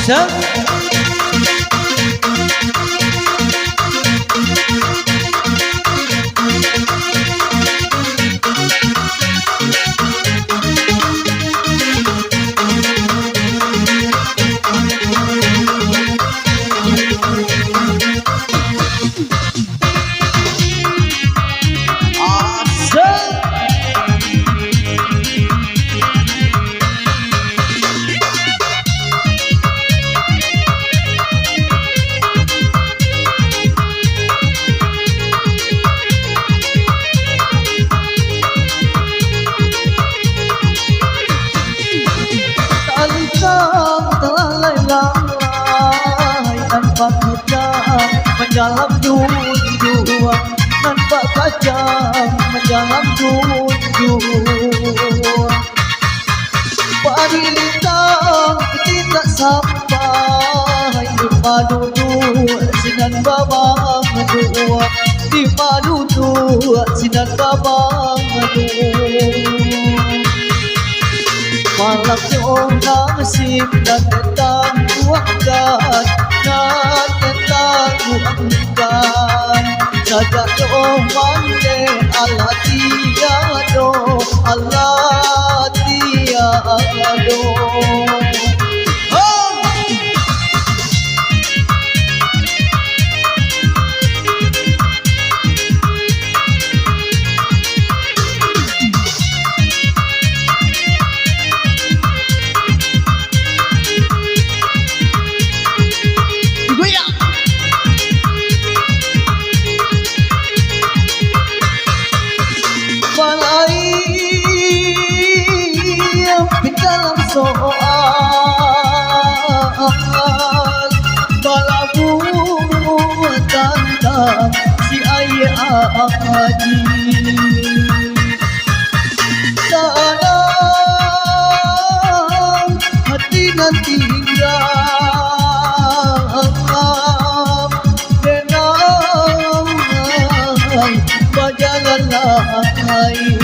Asam. Nampak kejam mendalam dunia, nampak kejam mendalam dunia. Pari lintang tidak sampai di madudu sinan babang dua, di madudu sinan babang dua. Malam yung nasib na tentang buangkan, na tentang buangkan. Sada yung mande ala tiado, ala tiado. Dalam soal balabu tentang si ayah Haji dalam hati nanti denang berjalan lain.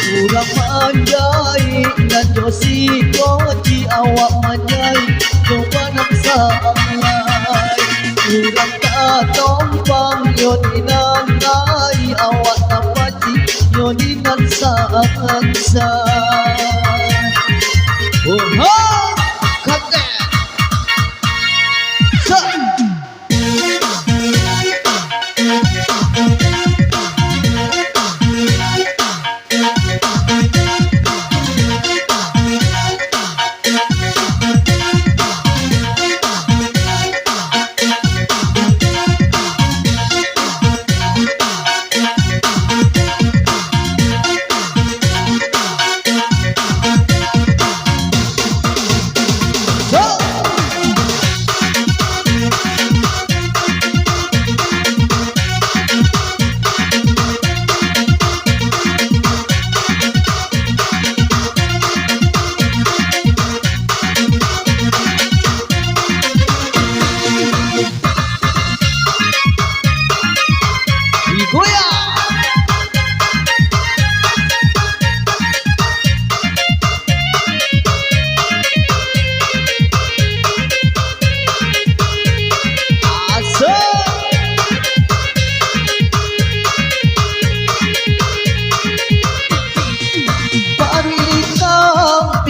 Kurang manjai dan josi koji awak manjai coba nak salai. Kurang tak tompang yodinan nai awak tak paci yodinan saksa. Oh ha kata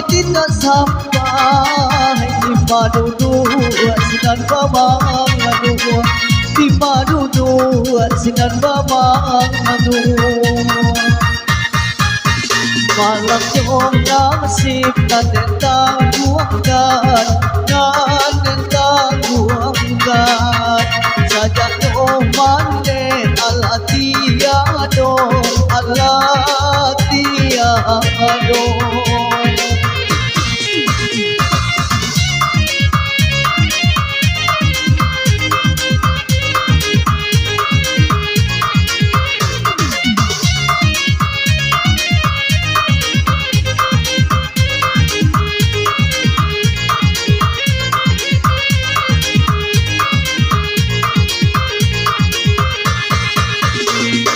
tidak sampai di madudu sinan babang dua, di madudu sinan babang dua. Malam yung nasib na tentang buangkan, na tentang buangkan. Saja yung mande ala tiado, ala tiado.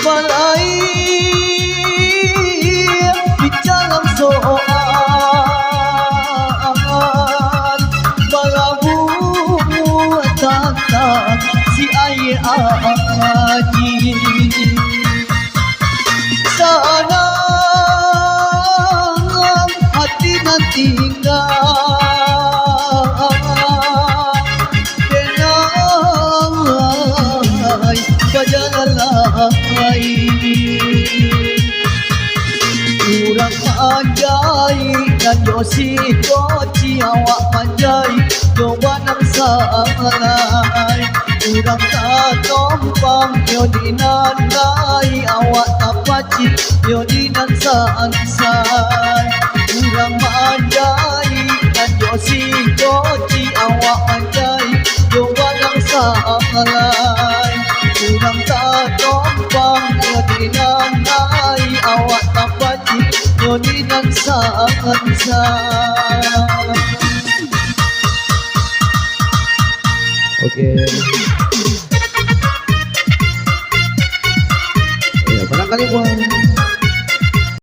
Balai di dalam soal manjai dan yosi koci awak manjai coba nang salai urang tak tompang yo dinandai awak tak paci yo dinan sansai urang manjai dan yosi koci awak manjai coba nang salai urang tak tompang yo dinandai awak tak paci yo dinan sansai. Okey. Ya, barangkali buat